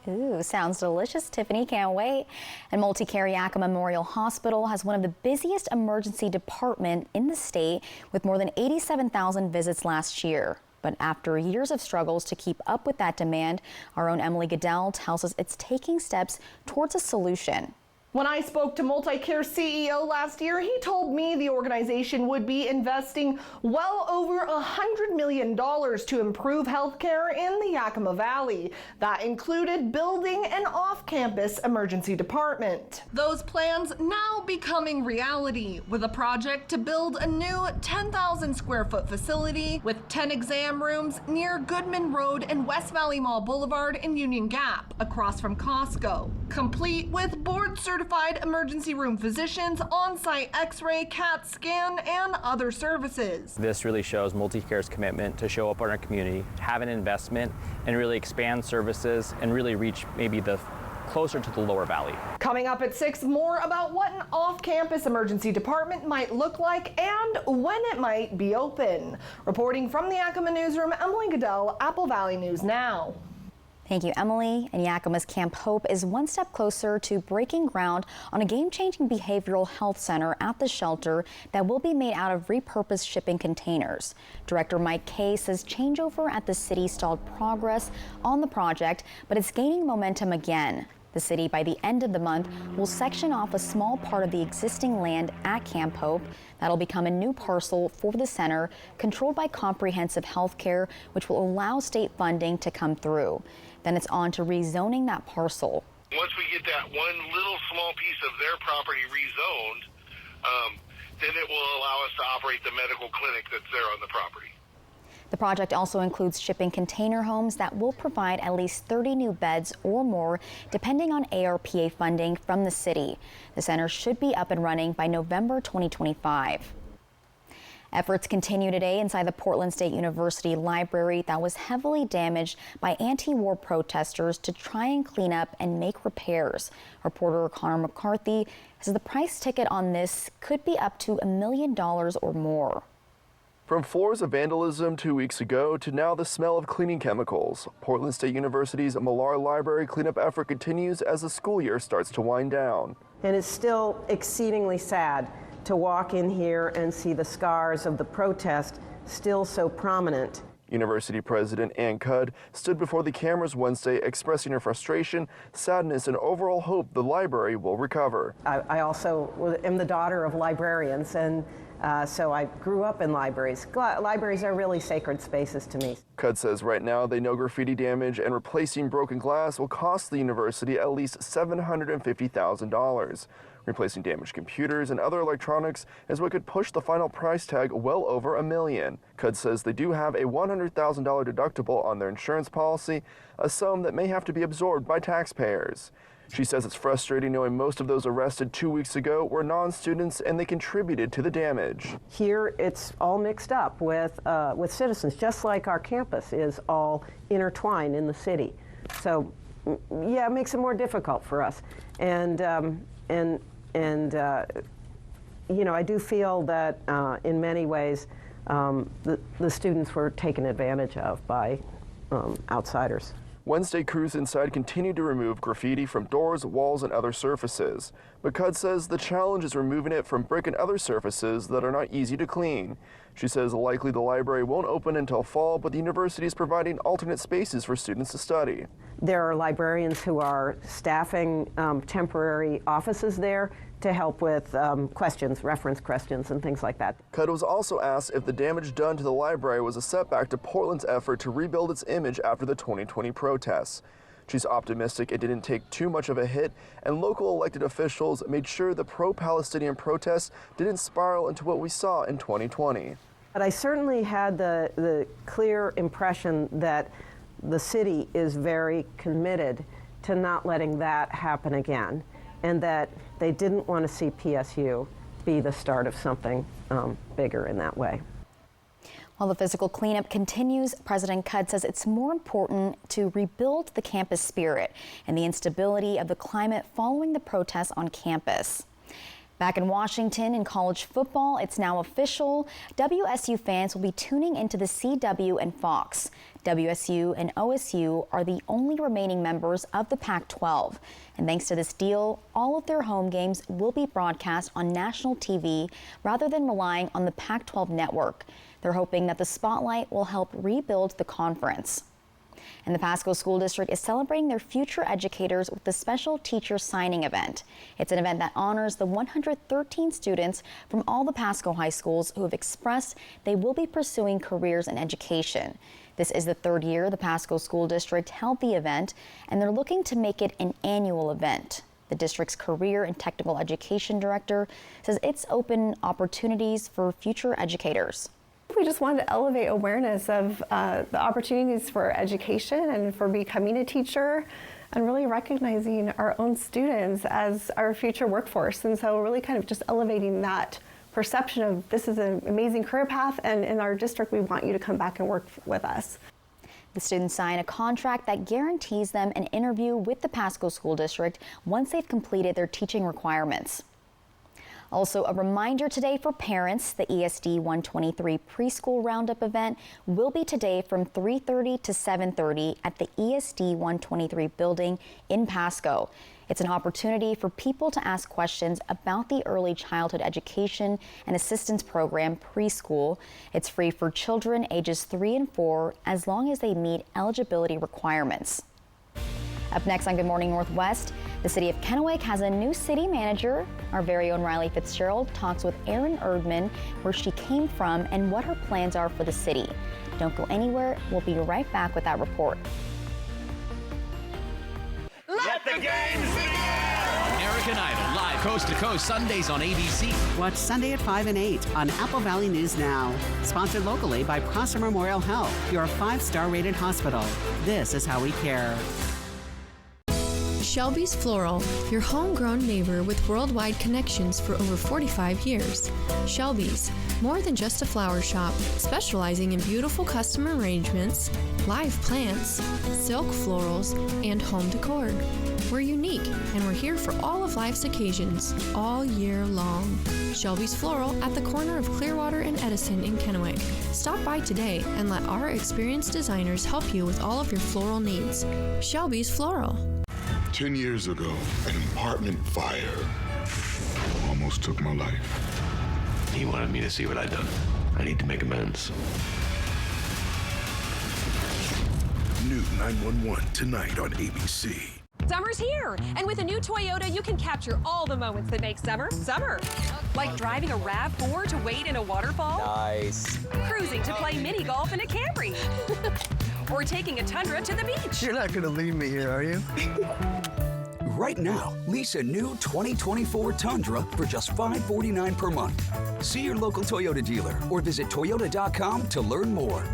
Ooh, sounds delicious, Tiffany. Can't wait. And Multicare Yakima Memorial Hospital has one of the busiest emergency departments in the state with more than 87,000 visits last year. But after years of struggles to keep up with that demand, our own Emily Goodell tells us it's taking steps towards a solution. When I spoke to Multicare CEO last year, he told me the organization would be investing well over $100 million to improve healthcare in the Yakima Valley. That included building an off-campus emergency department. Those plans now becoming reality with a project to build a new 10,000 square foot facility with 10 exam rooms near Goodman Road and West Valley Mall Boulevard in Union Gap, across from Costco. Complete with board-certified emergency room physicians, on-site x-ray, CAT scan, and other services. This really shows Multicare's commitment to show up in our community, have an investment, and really expand services and really reach maybe the closer to the lower valley. Coming up at 6, more about what an off-campus emergency department might look like and when it might be open. Reporting from the Yakima newsroom, Emily Goodell, Apple Valley News Now. Thank you, Emily. And Yakima's Camp Hope is one step closer to breaking ground on a game-changing behavioral health center at the shelter that will be made out of repurposed shipping containers. Director Mike Kay says changeover at the city stalled progress on the project, but it's gaining momentum again. The city, by the end of the month, will section off a small part of the existing land at Camp Hope. That'll become a new parcel for the center, controlled by Comprehensive Health Care, which will allow state funding to come through. Then it's on to rezoning that parcel. Once we get that one little small piece of their property rezoned, then it will allow us to operate the medical clinic that's there on the property. The project also includes shipping container homes that will provide at least 30 new beds or more, depending on ARPA funding from the city. The center should be up and running by November 2025. Efforts continue today inside the Portland State University library that was heavily damaged by anti-war protesters to try and clean up and make repairs. Reporter Connor McCarthy says the price ticket on this could be up to $1 million or more. From floors of vandalism 2 weeks ago to now the smell of cleaning chemicals, Portland State University's Millar Library cleanup effort continues as the school year starts to wind down. And it's still exceedingly sad to walk in here and see the scars of the protest still so prominent. University President Ann Cudd stood before the cameras Wednesday expressing her frustration, sadness, and overall hope the library will recover. I also am the daughter of librarians, and so I grew up in libraries. Libraries are really sacred spaces to me. Cudd says right now they know graffiti damage and replacing broken glass will cost the university at least $750,000. Replacing damaged computers and other electronics is what could push the final price tag well over $1 million. Cudd says they do have a $100,000 deductible on their insurance policy, a sum that may have to be absorbed by taxpayers. She says it's frustrating knowing most of those arrested 2 weeks ago were non-students and they contributed to the damage. Here it's all mixed up with citizens, just like our campus is all intertwined in the city. So yeah, it makes it more difficult for us. And you know, I do feel that in many ways the students were taken advantage of by outsiders. Wednesday, crews inside continued to remove graffiti from doors, walls, and other surfaces. But Cudd says the challenge is removing it from brick and other surfaces that are not easy to clean. She says likely the library won't open until fall, but the university is providing alternate spaces for students to study. There are librarians who are staffing temporary offices there to help with questions, reference questions, and things like that. Cudd was also asked if the damage done to the library was a setback to Portland's effort to rebuild its image after the 2020 protests. She's optimistic it didn't take too much of a hit, and local elected officials made sure the pro-Palestinian protests didn't spiral into what we saw in 2020. But I certainly had the clear impression that the city is very committed to not letting that happen again, and that they didn't want to see PSU be the start of something bigger in that way. While the physical cleanup continues, President Cudd says it's more important to rebuild the campus spirit and the instability of the climate following the protests on campus. Back in Washington in college football, it's now official. WSU fans will be tuning into the CW and Fox. WSU and OSU are the only remaining members of the Pac-12. And thanks to this deal, all of their home games will be broadcast on national TV rather than relying on the Pac-12 network. They're hoping that the spotlight will help rebuild the conference. And the Pasco School District is celebrating their future educators with the special teacher signing event. It's an event that honors the 113 students from all the Pasco high schools who have expressed they will be pursuing careers in education. This is the third year the Pasco School District held the event, and they're looking to make it an annual event. The district's career and technical education director says it's open opportunities for future educators. We just wanted to elevate awareness of the opportunities for education and for becoming a teacher, and really recognizing our own students as our future workforce. And so really kind of just elevating that perception of this is an amazing career path, and in our district we want you to come back and work with us. The students sign a contract that guarantees them an interview with the Pasco School District once they've completed their teaching requirements. Also, a reminder today for parents, the ESD 123 preschool roundup event will be today from 3:30 to 7:30 at the ESD 123 building in Pasco. It's an opportunity for people to ask questions about the early childhood education and assistance program preschool. It's free for children ages 3 and 4 as long as they meet eligibility requirements. Up next on Good Morning Northwest, the city of Kennewick has a new city manager. Our very own Riley Fitzgerald talks with Erin Erdman where she came from and what her plans are for the city. Don't go anywhere. We'll be right back with that report. Let the games begin! American Idol, live coast to coast, Sundays on ABC. Watch Sunday at 5 and 8 on Apple Valley News Now. Sponsored locally by Prosser Memorial Health, your 5-star rated hospital. This is how we care. Shelby's Floral, your homegrown neighbor with worldwide connections for over 45 years. Shelby's, more than just a flower shop, specializing in beautiful custom arrangements, live plants, silk florals, and home decor. We're unique, and we're here for all of life's occasions, all year long. Shelby's Floral at the corner of Clearwater and Edison in Kennewick. Stop by today and let our experienced designers help you with all of your floral needs. Shelby's Floral. 10 years ago, an apartment fire almost took my life. He wanted me to see what I'd done. I need to make amends. New 911 tonight on ABC. Summer's here, and with a new Toyota, you can capture all the moments that make summer, summer. Like driving a RAV4 to wade in a waterfall. Nice. Cruising to play mini golf in a Camry. Or taking a Tundra to the beach. You're not going to leave me here, are you? Right now, lease a new 2024 Tundra for just $549 per month. See your local Toyota dealer or visit Toyota.com to learn more.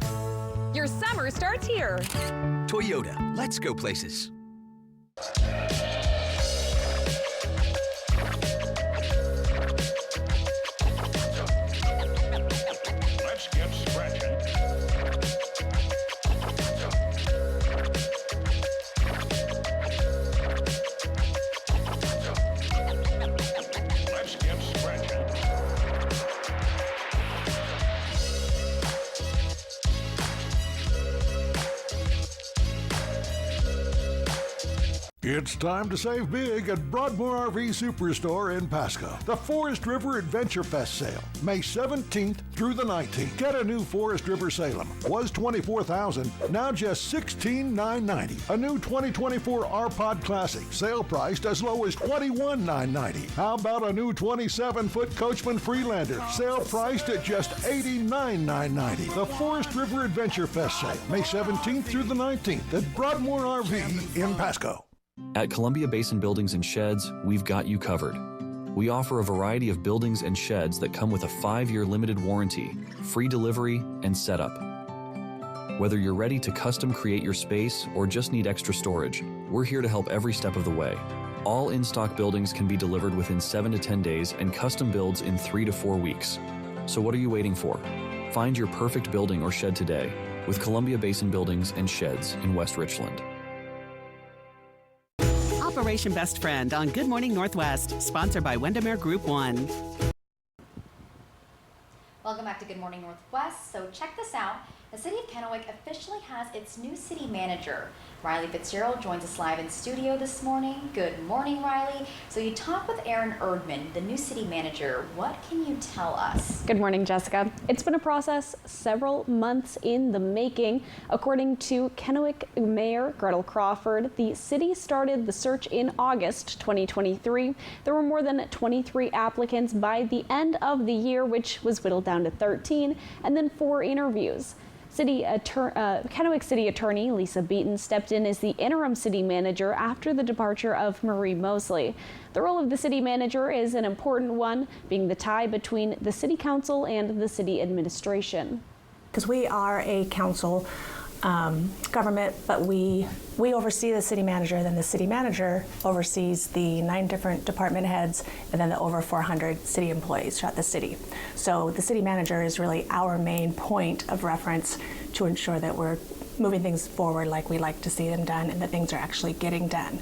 Your summer starts here. Toyota, let's go places. Let's get scratching. Let's get scratching. It's time to save big at Broadmoor RV Superstore in Pasco. The Forest River Adventure Fest sale, May 17th through the 19th. Get a new Forest River Salem. Was $24,000, now just $16,990. A new 2024 R-Pod Classic, sale priced as low as $21,990. How about a new 27-foot Coachman Freelander, sale priced at just $89,990. The Forest River Adventure Fest sale, May 17th through the 19th at Broadmoor RV in Pasco. At Columbia Basin Buildings and Sheds, we've got you covered. We offer a variety of buildings and sheds that come with a 5-year limited warranty, free delivery, and setup. Whether you're ready to custom create your space or just need extra storage, we're here to help every step of the way. All in-stock buildings can be delivered within 7 to 10 days and custom builds in 3 to 4 weeks. So what are you waiting for? Find your perfect building or shed today with Columbia Basin Buildings and Sheds in West Richland. Operation Best Friend on Good Morning Northwest, sponsored by Windermere Group 1. Welcome back to Good Morning Northwest. So check this out. The city of Kennewick officially has its new city manager. Riley Fitzgerald joins us live in studio this morning. Good morning, Riley. So you talk with Erin Erdman, the new city manager. What can you tell us? Good morning, Jessica. It's been a process several months in the making. According to Kennewick Mayor Gretel Crawford, the city started the search in August 2023. There were more than 23 applicants by the end of the year, which was whittled down to 13, and then 4 interviews. Kennewick City Attorney Lisa Beaton stepped in as the interim city manager after the departure of Marie Mosley. The role of the city manager is an important one, being the tie between the city council and the city administration. Because we are a council government, but we oversee the city manager, then the city manager oversees the 9 different department heads, and then the over 400 city employees throughout the city. So the city manager is really our main point of reference to ensure that we're moving things forward like we like to see them done and that things are actually getting done.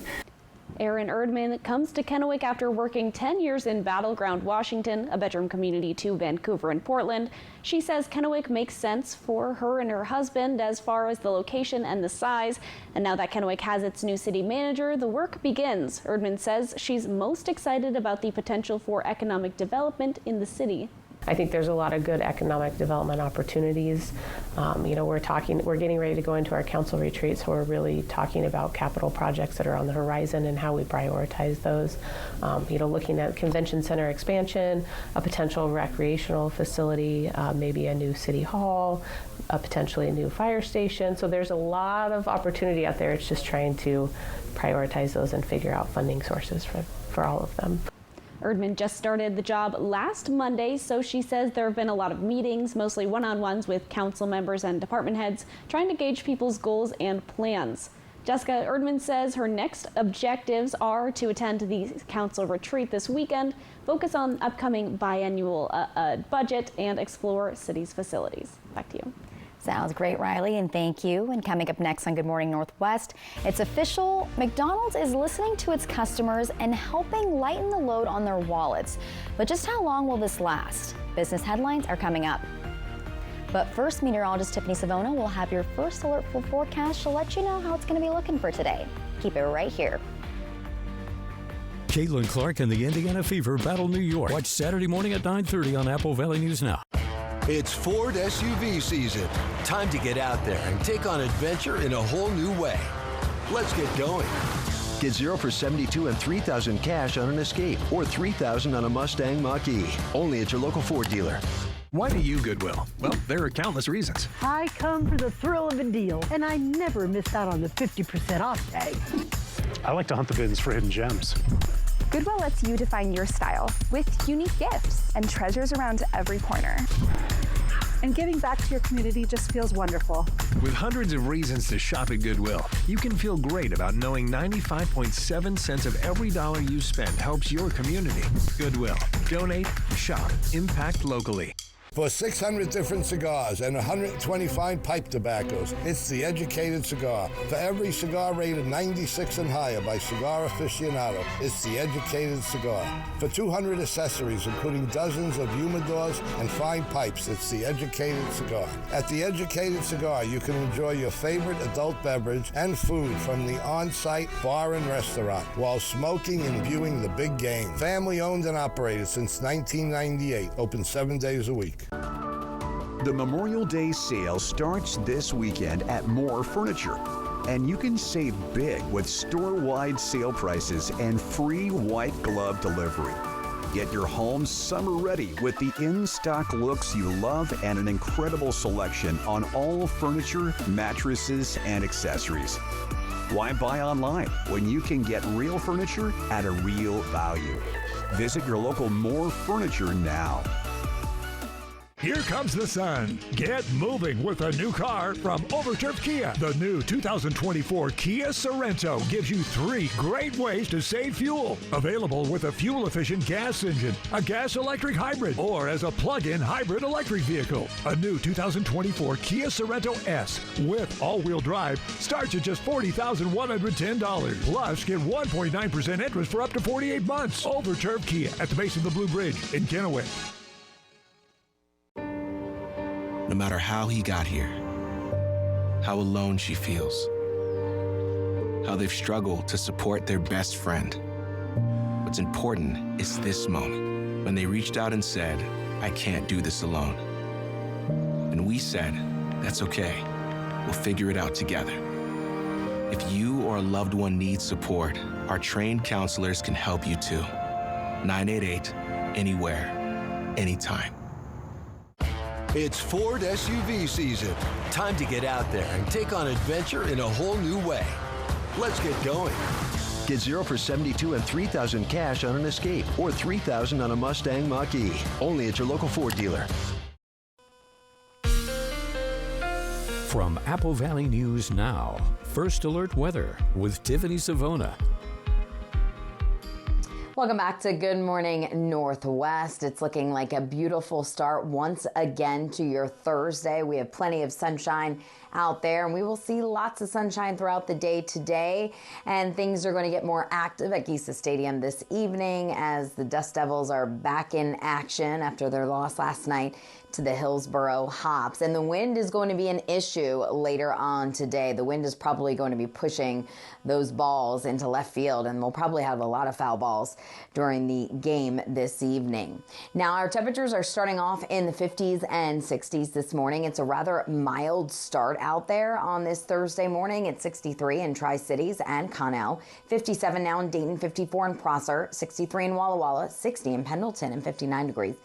Erin Erdman comes to Kennewick after working 10 years in Battleground, Washington, a bedroom community to Vancouver and Portland. She says Kennewick makes sense for her and her husband as far as the location and the size. And now that Kennewick has its new city manager, the work begins. Erdman says she's most excited about the potential for economic development in the city. I think there's a lot of good economic development opportunities. We're getting ready to go into our council retreat, so we're really talking about capital projects that are on the horizon and how we prioritize those. Looking at convention center expansion, a potential recreational facility, maybe a new city hall, potentially a new fire station. So there's a lot of opportunity out there. It's just trying to prioritize those and figure out funding sources for all of them. Erdman just started the job last Monday, so she says there have been a lot of meetings, mostly one-on-ones with council members and department heads, trying to gauge people's goals and plans. Jessica Erdman says her next objectives are to attend the council retreat this weekend, focus on upcoming biannual budget, and explore city's facilities. Back to you. Sounds great, Riley, and thank you. And coming up next on Good Morning Northwest, it's official. McDonald's is listening to its customers and helping lighten the load on their wallets. But just how long will this last? Business headlines are coming up. But first, meteorologist Tiffany Savona will have your first alert for forecast to let you know how it's going to be looking for today. Keep it right here. Caitlin Clark and the Indiana Fever battle New York. Watch Saturday morning at 9:30 on Apple Valley News Now. It's Ford SUV season. Time to get out there and take on adventure in a whole new way. Let's get going. Get 0 for $72 and $3,000 cash on an Escape or $3,000 on a Mustang Mach-E. Only at your local Ford dealer. Why do you Goodwill? Well, there are countless reasons. I come for the thrill of a deal, and I never miss out on the 50% off tag. I like to hunt the bins for hidden gems. Goodwill lets you define your style with unique gifts and treasures around every corner. And giving back to your community just feels wonderful. With hundreds of reasons to shop at Goodwill, you can feel great about knowing 95.7 cents of every dollar you spend helps your community. Goodwill. Donate, shop, impact locally. For 600 different cigars and 125 pipe tobaccos, it's The Educated Cigar. For every cigar rated 96 and higher by Cigar Aficionado, it's The Educated Cigar. For 200 accessories, including dozens of humidors and fine pipes, it's The Educated Cigar. At The Educated Cigar, you can enjoy your favorite adult beverage and food from the on-site bar and restaurant while smoking and viewing the big game. Family owned and operated since 1998, open 7 days a week. The Memorial Day sale starts this weekend at Moore Furniture, and you can save big with store-wide sale prices and free white glove delivery. Get your home summer ready with the in-stock looks you love and an incredible selection on all furniture, mattresses, and accessories. Why buy online when you can get real furniture at a real value? Visit your local Moore Furniture now. Here comes the sun. Get moving with a new car from Overturf Kia. The new 2024 Kia Sorento gives you 3 great ways to save fuel. Available with a fuel-efficient gas engine, a gas-electric hybrid, or as a plug-in hybrid electric vehicle. A new 2024 Kia Sorento S with all-wheel drive starts at just $40,110. Plus, get 1.9% interest for up to 48 months. Overturf Kia at the base of the Blue Bridge in Kennewick. No matter how he got here, how alone she feels, how they've struggled to support their best friend. What's important is this moment, when they reached out and said, I can't do this alone. And we said, that's okay, we'll figure it out together. If you or a loved one needs support, our trained counselors can help you too. 988, anywhere, anytime. It's Ford SUV season. Time to get out there and take on adventure in a whole new way. Let's get going. Get 0 for $72 and $3,000 cash on an Escape or $3,000 on a Mustang Mach-E. Only at your local Ford dealer. From Apple Valley News Now, First Alert Weather with Tiffany Savona. Welcome back to Good Morning Northwest. It's looking like a beautiful start once again to your Thursday. We have plenty of sunshine out there, and we will see lots of sunshine throughout the day today. And things are going to get more active at Giesa Stadium this evening as the Dust Devils are back in action after their loss last night to the Hillsboro Hops. And the wind is going to be an issue later on today. The wind is probably going to be pushing those balls into left field, and we'll probably have a lot of foul balls during the game this evening. Now, our temperatures are starting off in the 50s and 60s this morning. It's a rather mild start out there on this Thursday morning. It's 63 in Tri-Cities and Connell, 57 now in Dayton, 54 in Prosser, 63 in Walla Walla, 60 in Pendleton, and 59 degrees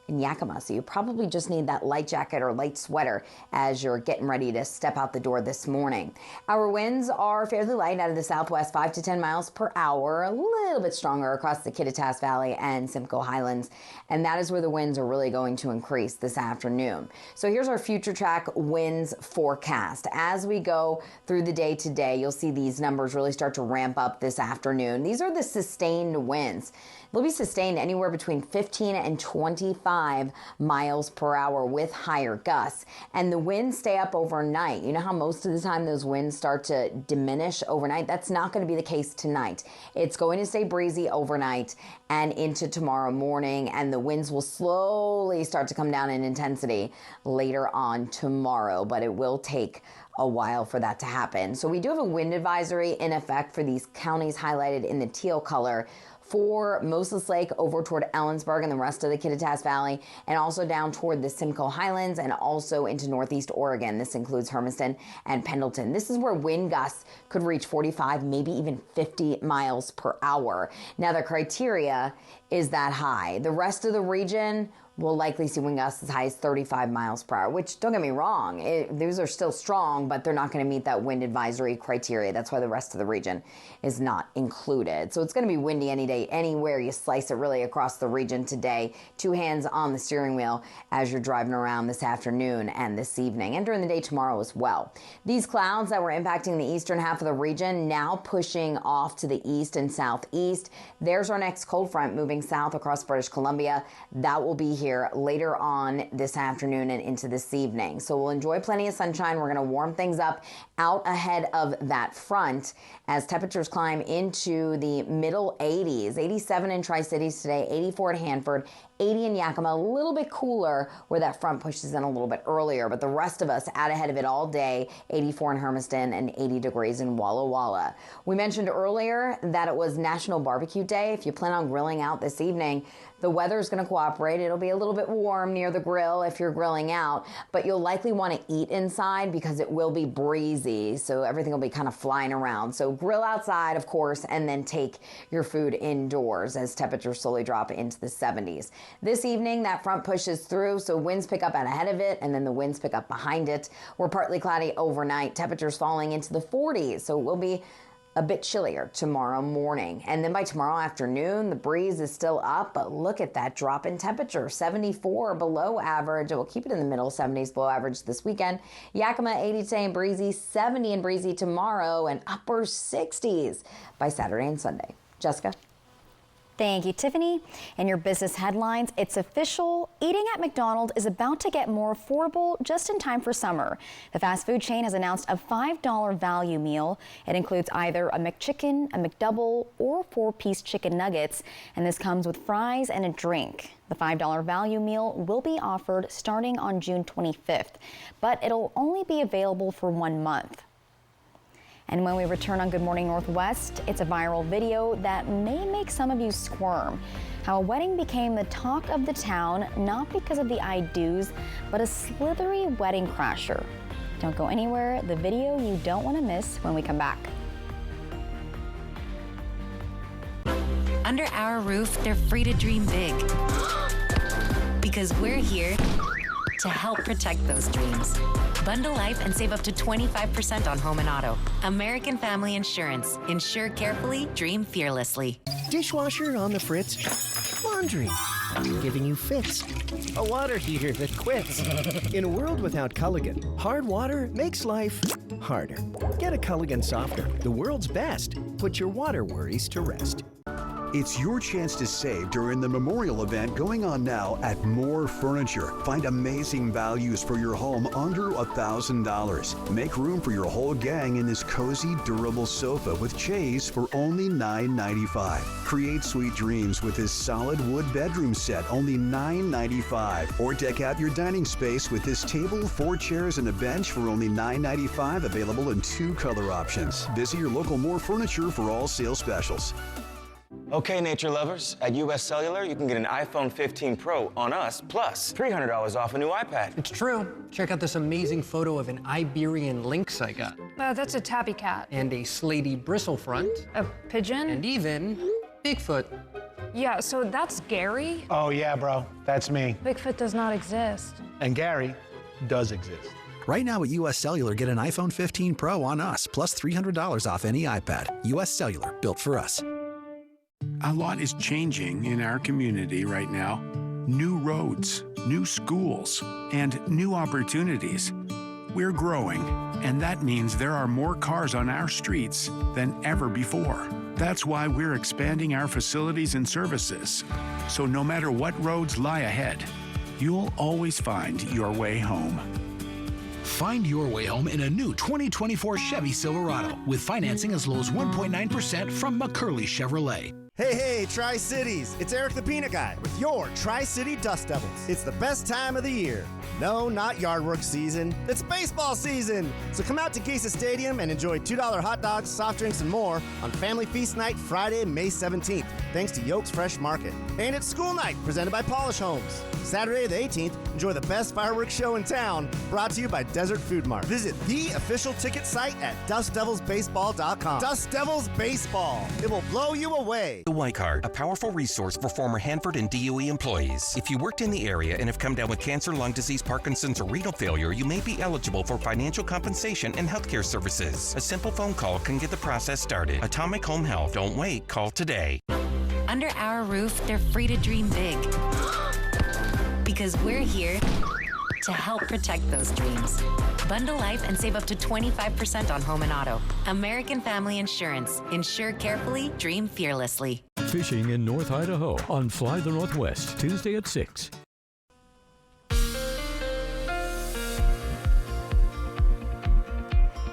in Yakima. So you probably just need that light jacket or light sweater as you're getting ready to step out the door this morning. Our winds are fairly light out of the southwest, 5 to 10 miles per hour, a little bit stronger across the Kittitas Valley and Simcoe Highlands. And that is where the winds are really going to increase this afternoon. So here's our future track winds forecast. As we go through the day today, you'll see these numbers really start to ramp up this afternoon. These are the sustained winds. They'll be sustained anywhere between 15 and 25 miles per hour with higher gusts. And the winds stay up overnight. You know how most of the time those winds start to diminish overnight? That's not going to be the case tonight. It's going to stay breezy overnight and into tomorrow morning, and the winds will slowly start to come down in intensity later on tomorrow, but it will take a while for that to happen. So we do have a wind advisory in effect for these counties highlighted in the teal color for Moses Lake over toward Ellensburg and the rest of the Kittitas Valley, and also down toward the Simcoe Highlands and also into northeast Oregon. This includes Hermiston and Pendleton. This is where wind gusts could reach 45, maybe even 50 miles per hour. Now, the criteria is that high. The rest of the region will likely see wind gusts as high as 35 miles per hour, which, don't get me wrong, those are still strong, but they're not going to meet that wind advisory criteria. That's why the rest of the region is not included. So it's going to be windy any day, anywhere you slice it, really across the region today. 2 hands on the steering wheel as you're driving around this afternoon and this evening, and during the day tomorrow as well. These clouds that were impacting the eastern half of the region now pushing off to the east and southeast. There's our next cold front moving south across British Columbia. That will be here later on this afternoon and into this evening. So we'll enjoy plenty of sunshine. We're going to warm things up out ahead of that front as temperatures climb into the middle 80s. 87 in Tri-Cities today, 84 at Hanford, 80 in Yakima, a little bit cooler where that front pushes in a little bit earlier, but the rest of us out ahead of it all day, 84 in Hermiston and 80 degrees in Walla Walla. We mentioned earlier that it was National Barbecue Day. If you plan on grilling out this evening, the weather is going to cooperate. It'll be a little bit warm near the grill if you're grilling out, but you'll likely want to eat inside because it will be breezy, so everything will be kind of flying around. So grill outside, of course, and then take your food indoors as temperatures slowly drop into the 70s. This evening, that front pushes through, so winds pick up out ahead of it, and then the winds pick up behind it. We're partly cloudy overnight, temperatures falling into the 40s, so it will be a bit chillier tomorrow morning. And then by tomorrow afternoon, the breeze is still up, but look at that drop in temperature, 74 below average. It will keep it in the middle 70s below average this weekend. Yakima 80 today and breezy, 70 and breezy tomorrow, and upper 60s by Saturday and Sunday. Jessica? Thank you, Tiffany. In your business headlines, it's official. Eating at McDonald's is about to get more affordable just in time for summer. The fast food chain has announced a $5 value meal. It includes either a McChicken, a McDouble, or 4-piece chicken nuggets, and this comes with fries and a drink. The $5 value meal will be offered starting on June 25th, but it'll only be available for 1 month. And when we return on Good Morning Northwest, it's a viral video that may make some of you squirm. How a wedding became the talk of the town, not because of the I do's, but a slithery wedding crasher. Don't go anywhere. The video you don't want to miss when we come back. Under our roof, they're free to dream big. Because we're here to help protect those dreams. Bundle life and save up to 25% on home and auto. American Family Insurance. Insure carefully, dream fearlessly. Dishwasher on the fritz? Laundry giving you fits. A water heater that quits. In a world without Culligan, hard water makes life harder. Get a Culligan softener, the world's best. Put your water worries to rest. It's your chance to save during the memorial event going on now at More Furniture. Find amazing values for your home under $1,000. Make room for your whole gang in this cozy, durable sofa with chaise for only $9.95. Create sweet dreams with this solid wood bedroom set, only $9.95. Or deck out your dining space with this table, 4 chairs, and a bench for only $9.95, available in 2 color options. Visit your local More Furniture for all sales specials. Okay, nature lovers, at US Cellular, you can get an iPhone 15 Pro on us, plus $300 off a new iPad. It's true. Check out this amazing photo of an Iberian lynx I got. That's a tabby cat. And a slaty bristle front. A pigeon? And even Bigfoot. Yeah, so that's Gary? Oh, yeah, bro. That's me. Bigfoot does not exist. And Gary does exist. Right now at US Cellular, get an iPhone 15 Pro on us, plus $300 off any iPad. US Cellular, built for us. A lot is changing in our community right now. New roads, new schools, and new opportunities. We're growing, and that means there are more cars on our streets than ever before. That's why we're expanding our facilities and services. So no matter what roads lie ahead, you'll always find your way home. Find your way home in a new 2024 Chevy Silverado with financing as low as 1.9% from McCurley Chevrolet. Hey, Tri-Cities! It's Eric the Peanut Guy with your Tri-City Dust Devils. It's the best time of the year. No, not yard work season. It's baseball season! So come out to Geisa Stadium and enjoy $2 hot dogs, soft drinks, and more on Family Feast Night Friday, May 17th, thanks to Yoke's Fresh Market. And it's School Night, presented by Polish Homes. Saturday the 18th, enjoy the best fireworks show in town, brought to you by Desert Food Mart. Visit the official ticket site at DustDevilsBaseball.com. Dust Devils Baseball. It will blow you away. The White Card, a powerful resource for former Hanford and DOE employees. If you worked in the area and have come down with cancer, lung disease, Parkinson's, or renal failure, you may be eligible for financial compensation and healthcare services. A simple phone call can get the process started. Atomic Home Health. Don't wait. Call today. Under our roof, they're free to dream big. Because we're here to help protect those dreams. Bundle life and save up to 25% on home and auto. American Family Insurance. Insure carefully, dream fearlessly. Fishing in North Idaho on Fly the Northwest, Tuesday at 6.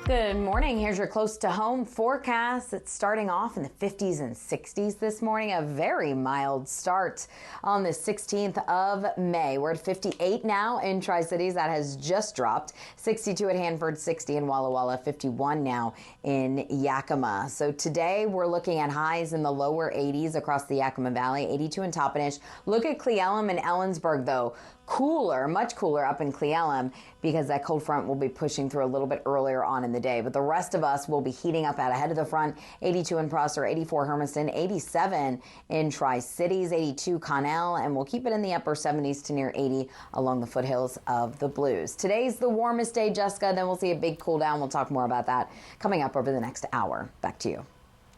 Good morning. Here's your close to home forecast. It's starting off in the 50s and 60s this morning. A very mild start on the 16th of May. We're at 58 now in Tri-Cities. That has just dropped. 62 at Hanford, 60 in Walla Walla, 51 now in Yakima. So today we're looking at highs in the lower 80s across the Yakima Valley, 82 in Toppenish. Look at Cle Elum and Ellensburg though. Cooler, much cooler up in Cle Elum because that cold front will be pushing through a little bit earlier on in the day. But the rest of us will be heating up out ahead of the front. 82 in Prosser, 84 Hermiston, 87 in Tri-Cities, 82 Connell, and we'll keep it in the upper 70s to near 80 along the foothills of the Blues. Today's the warmest day, Jessica. Then we'll see a big cool down. We'll talk more about that coming up over the next hour. Back to you.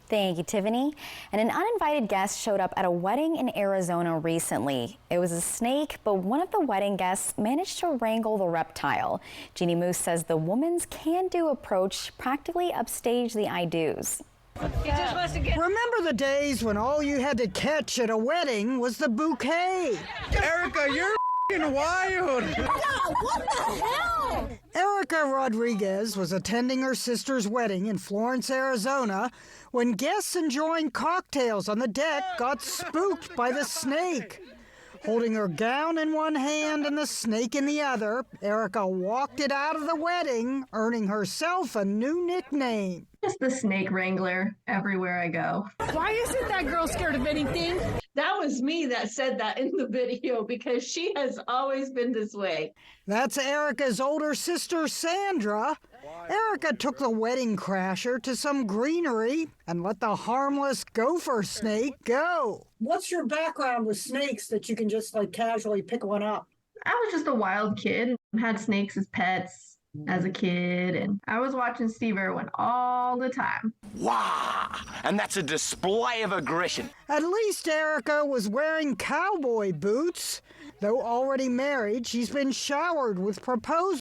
Thank you, Tiffany. And an uninvited guest showed up at a wedding in Arizona recently. It was a snake, but one of the wedding guests managed to wrangle the reptile. Jeannie Moose says the woman's can-do approach practically upstaged the I-dos. Remember the days when all you had to catch at a wedding was the bouquet? Erica, you're wild. What the hell? Erica Rodriguez was attending her sister's wedding in Florence, Arizona, when guests enjoying cocktails on the deck got spooked by the snake. Holding her gown in one hand and the snake in the other, Erica walked it out of the wedding, earning herself a new nickname. Just the snake wrangler everywhere I go. Why isn't that girl scared of anything? That was me that said that in the video because she has always been this way. That's Erica's older sister, Sandra. Erica took the wedding crasher to some greenery and let the harmless gopher snake go. What's your background with snakes that you can just casually pick one up? I was just a wild kid, had snakes as pets as a kid, and I was watching Steve Irwin all the time. Wow! And that's a display of aggression. At least Erica was wearing cowboy boots. Though already married, she's been showered with proposals.